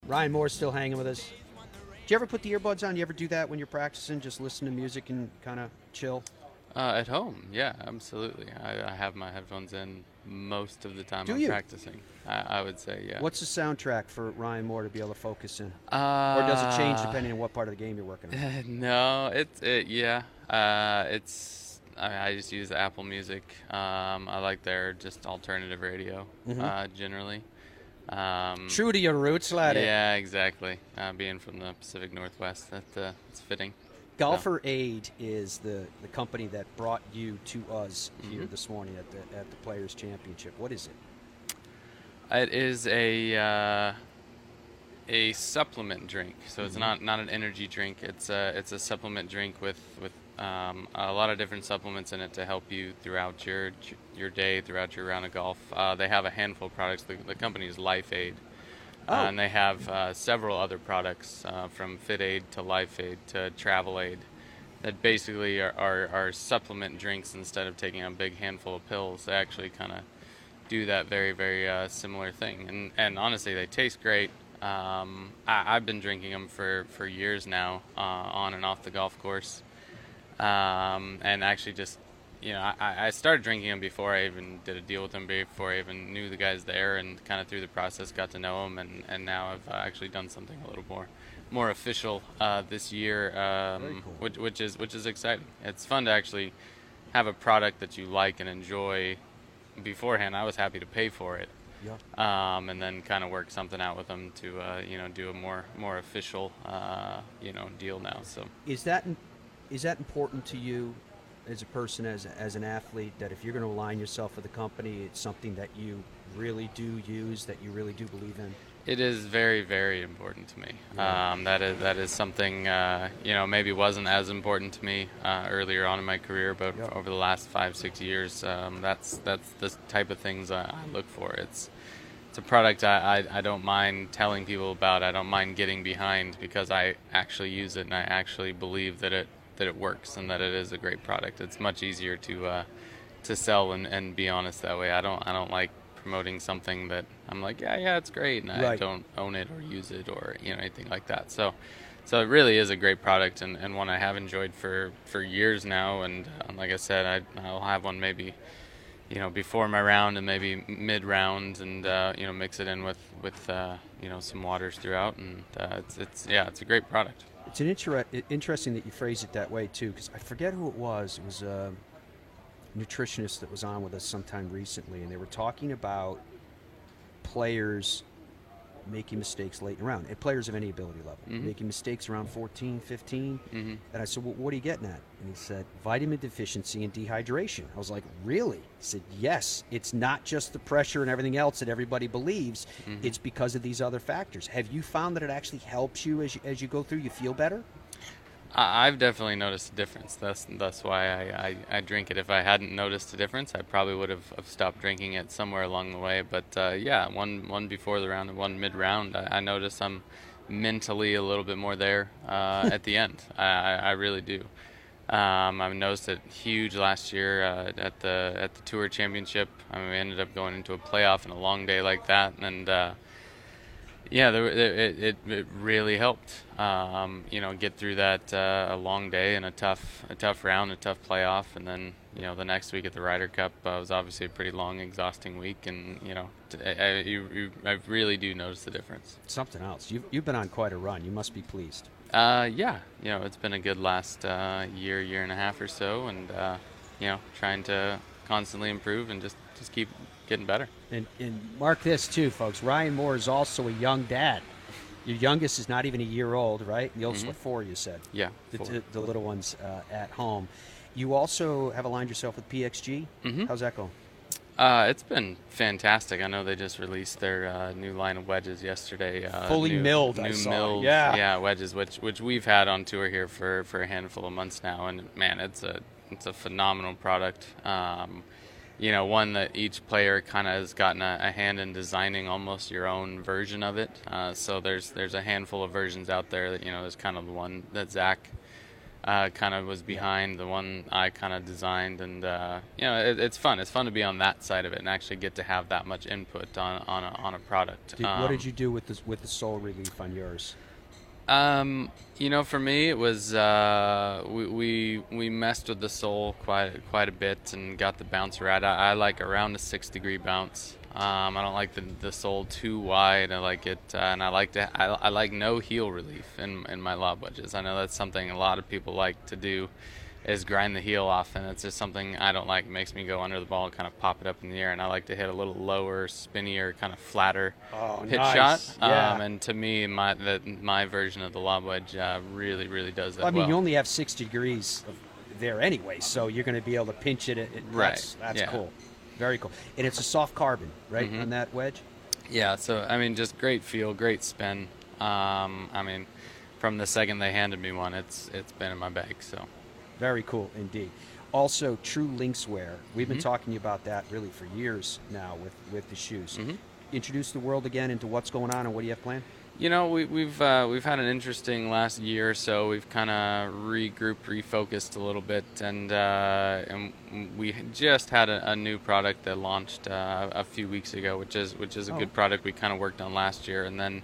Ryan Moore's still hanging with us. Do you ever put the earbuds on? You ever do that when you're practicing? Just listen to music and kind of chill? At home, yeah, absolutely. I have my headphones in most of the time Do I'm you? practicing. I would say, yeah. What's the soundtrack for Ryan Moore to be able to focus in? Or does it change Uh, depending on what part of the game you're working on? no, yeah. I just use Apple Music. I like their just alternative radio, generally. True to your roots, laddie. Yeah, exactly. Being from the Pacific Northwest, it's fitting. GOLFERAID is the company that brought you to us here this morning at the Players Championship. What is it? It is a supplement drink, so it's not an energy drink. It's a supplement drink with a lot of different supplements in it to help you throughout your day, throughout your round of golf. They have a handful of products. The company is LifeAid, and they have several other products from FitAid to LifeAid to TravelAid that basically are supplement drinks instead of taking a big handful of pills. They actually kind of do that very, very similar thing. And honestly, they taste great. I've been drinking them for years now, on and off the golf course. And actually just, I started drinking them before I even did a deal with them, before I even knew the guys there, and kind of through the process got to know them. And now I've actually done something a little more official this year, Very cool. which is exciting. It's fun to actually have a product that you like and enjoy. Beforehand, I was happy to pay for it. Yeah. And then kind of work something out with them to do a more official deal now. So Is that important to you as a person, as an athlete, that if you're going to align yourself with a company, it's something that you really do use, that you really do believe in? it is very, very important to me. Yeah. That is something maybe wasn't as important to me earlier on in my career, but Yep. over the last 5-6 years, that's the type of things I look for. It's a product I don't mind telling people about. I don't mind getting behind because I actually use it and I actually believe that it works and that it is a great product. It's much easier to sell and be honest that way. I don't like promoting something that I'm like, yeah, it's great, and I Right. don't own it or use it or anything like that. So it really is a great product and one I have enjoyed for years now. And like I said, I'll have one maybe before my round and maybe mid round, and mix it in with some waters throughout, and it's a great product. It's interesting that you phrase it that way too, because I forget who it was. It was a nutritionist that was on with us sometime recently, and they were talking about players making mistakes late in the round, and players of any ability level, making mistakes around 14, 15. And I said, well, what are you getting at? And he said, vitamin deficiency and dehydration. I was like, really? He said, yes, it's not just the pressure and everything else that everybody believes. It's because of these other factors. Have you found that it actually helps you as you go through? You feel better? I've definitely noticed a difference. That's why I drink it. If I hadn't noticed a difference, I probably would have stopped drinking it somewhere along the way. But one before the round and one mid round, I noticed I'm mentally a little bit more there at the end. I really do. I've noticed it huge last year at the Tour Championship. I mean, we ended up going into a playoff and a long day like that, and it really helped. Get through that a long day and a tough round, a tough playoff, and then the next week at the Ryder Cup was obviously a pretty long, exhausting week, and I really do notice the difference. Something else. You've been on quite a run. You must be pleased. It's been a good last year and a half or so, and trying to constantly improve and just keep getting better. And mark this too, folks. Ryan Moore is also a young dad. Your youngest is not even a year old, right? The oldest were 4, you said. Yeah, 4. The little ones at home. You also have aligned yourself with PXG. How's that going? It's been fantastic. I know they just released their new line of wedges yesterday. Fully milled, I new saw. milled, Yeah, wedges, which we've had on tour here for a handful of months now, and man, it's a phenomenal product. One that each player kind of has gotten a hand in designing almost your own version of it. So there's a handful of versions out there that there's kind of the one that Zach kind of was behind, the one I kind of designed, and it's fun. It's fun to be on that side of it and actually get to have that much input on a product. What did you do with the sole relief on yours? For me, it was we messed with the sole quite a bit and got the bounce right. I like around a 6-degree bounce. I don't like the sole too wide. I like it, and I like no heel relief in my lob wedges. I know that's something a lot of people like to do, is grind the heel off, and it's just something I don't like. It makes me go under the ball and kind of pop it up in the air, and I like to hit a little lower, spinnier, kind of flatter hit shot. Yeah. And to me, my version of the lob wedge really, really does that. Well, I mean, you only have 6 degrees there anyway, so you're going to be able to pinch it. That's cool. Very cool. And it's a soft carbon, right, on that wedge? Yeah, so, I mean, just great feel, great spin. I mean, from the second they handed me one, it's been in my bag, so. Very cool indeed. Also, True Links wear. We've been talking about that really for years now with the shoes. Introduce the world again into what's going on and what do you have planned? We've had an interesting last year or so. We've kind of regrouped, refocused a little bit, and we just had a new product that launched a few weeks ago, which is a good product we kind of worked on last year, and then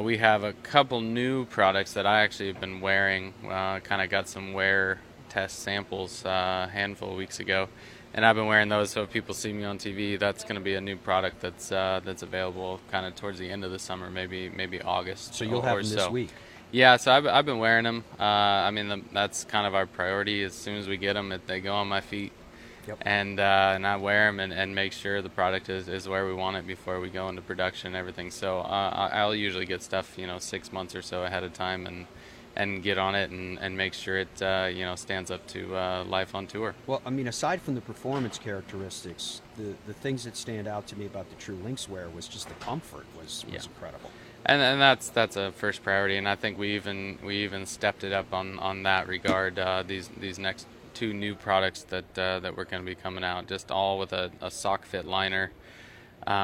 we have a couple new products that I actually have been wearing. Kind of got some wear test samples a handful of weeks ago, and I've been wearing those. So if people see me on TV, that's going to be a new product that's available kind of towards the end of the summer, maybe August. So you'll have them this week. Yeah, so I've been wearing them. I mean, that's kind of our priority. As soon as we get them, they go on my feet. Yep. And I wear them and make sure the product is where we want it before we go into production and everything. So I'll usually get stuff 6 months or so ahead of time and get on it and make sure it stands up to life on tour. Well, I mean, aside from the performance characteristics, the things that stand out to me about the True Links wear was just the comfort was incredible. And that's a first priority, and I think we even stepped it up on that regard. These next 2 new products that we're going to be coming out, just all with a sock fit liner,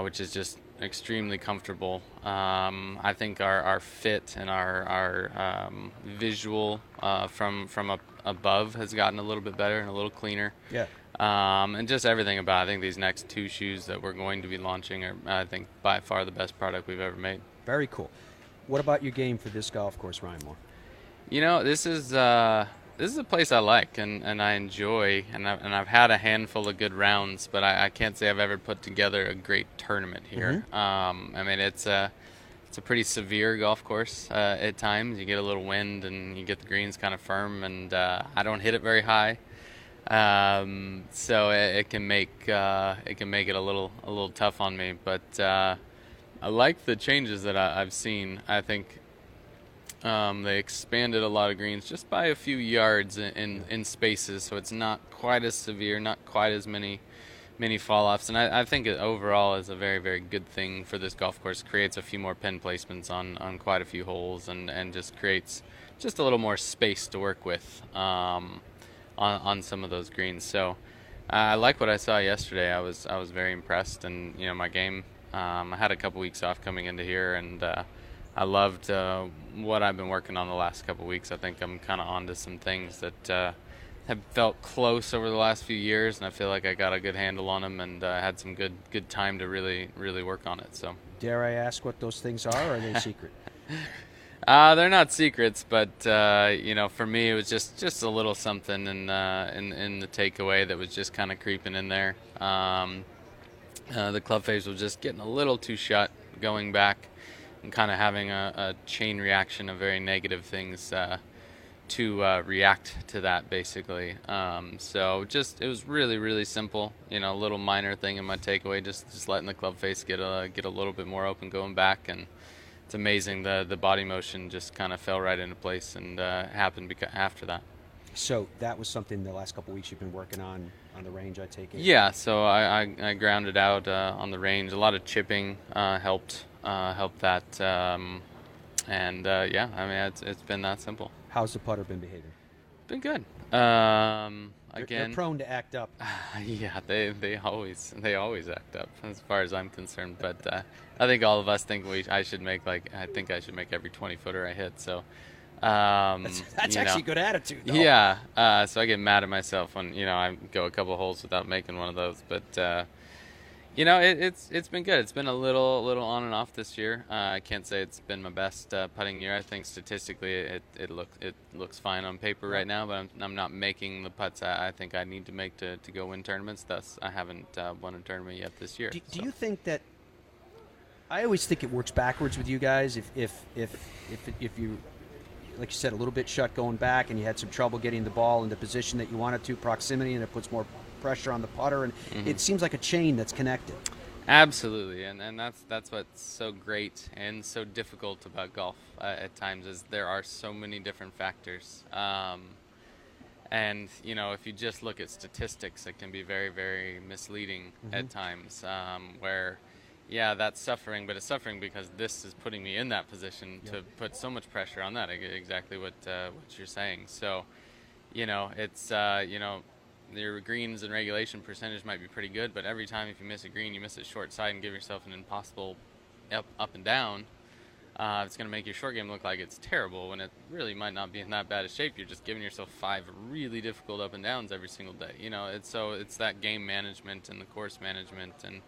which is just extremely comfortable. I think our fit and our visual from up above has gotten a little bit better and a little cleaner. Yeah. And just everything about, I think these next 2 shoes that we're going to be launching are, I think, by far the best product we've ever made. Very cool. What about your game for this golf course, Ryan Moore? This is a place I like and I enjoy, and I've had a handful of good rounds, but I can't say I've ever put together a great tournament here. I mean, it's a pretty severe golf course at times. You get a little wind and you get the greens kind of firm, and I don't hit it very high, so it can make it a little tough on me. But I like the changes that I've seen. I think they expanded a lot of greens just by a few yards in spaces, so it's not quite as severe, not quite as many fall-offs. And I think it overall is a very, very good thing for this golf course. Creates a few more pin placements on quite a few holes, and just creates just a little more space to work with on some of those greens. So I like what I saw yesterday. I was very impressed, and my game. I had a couple weeks off coming into here, and I loved what I've been working on the last couple weeks. I think I'm kind of onto some things that have felt close over the last few years, and I feel like I got a good handle on them, and had some good time to really work on it. So, dare I ask what those things are, or are they secret? They're not secrets, but for me, it was just a little something in the takeaway that was just kind of creeping in there. The club face was just getting a little too shut going back, and kind of having a chain reaction of very negative things to react to that, basically. So it was really, really simple, a little minor thing in my takeaway, just letting the club face get a little bit more open going back, and it's amazing the body motion just kind of fell right into place and happened after that. So that was something the last couple of weeks you've been working on the range, I take it? Yeah, so I grounded out on the range. A lot of chipping helped that, and I mean, it's been that simple. How's the putter been behaving? Been good. Again, they're prone to act up. Yeah, they always act up as far as I'm concerned. But I think all of us think I should make every 20-footer I hit. So That's actually good attitude, though. Yeah. So I get mad at myself when I go a couple holes without making one of those. But it's been good. It's been a little on and off this year. I can't say it's been my best putting year. I think statistically it looks fine on paper right now, but I'm not making the putts I think I need to make to go win tournaments. Thus, I haven't won a tournament yet this year. Do you think that? I always think it works backwards with you guys. If you, like you said, a little bit shut going back, and you had some trouble getting the ball in the position that you wanted to, proximity, and it puts more pressure on the putter, and it seems like a chain that's connected. Absolutely, and that's what's so great and so difficult about golf at times, is there are so many different factors. And if you just look at statistics, it can be very, very misleading at times, where that's suffering, but it's suffering because this is putting me in that position to put so much pressure on that. Exactly what you're saying. So it's your greens and regulation percentage might be pretty good, but every time if you miss a green, you miss a short side and give yourself an impossible up and down. It's going to make your short game look like it's terrible when it really might not be in that bad a shape. You're just giving yourself 5 really difficult up and downs every single day. It's that game management and the course management and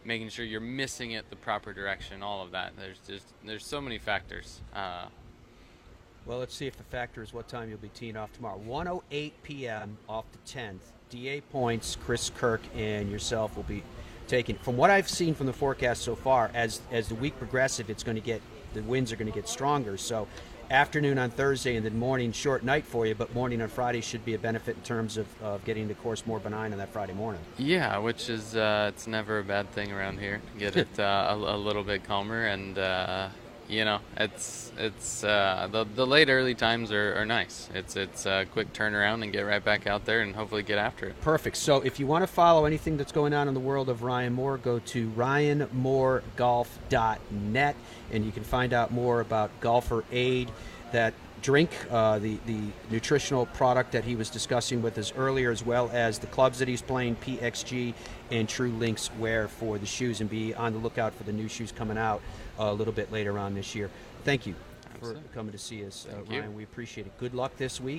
making sure you're missing it the proper direction. All of that. There's so many factors. Well, let's see if the factor is what time you'll be teeing off tomorrow. 1:08 p.m. off the 10th. DA Points, Chris Kirk, and yourself will be taking. From what I've seen from the forecast so far, as the week progresses, the winds are going to get stronger. So afternoon on Thursday and then morning, short night for you, but morning on Friday should be a benefit in terms of getting the course more benign on that Friday morning. Yeah, which is it's never a bad thing around here to get it a little bit calmer, and it's the late early times are nice. It's a quick turnaround and get right back out there and hopefully get after it. Perfect. So if you want to follow anything that's going on in the world of Ryan Moore, go to ryanmoregolf.net, and you can find out more about GOLFERAID, that drink, the nutritional product that he was discussing with us earlier, as well as the clubs that he's playing, PXG and True Links wear for the shoes, and be on the lookout for the new shoes coming out a little bit later on this year. Thank you for coming to see us, Ryan. We appreciate it. Good luck this week.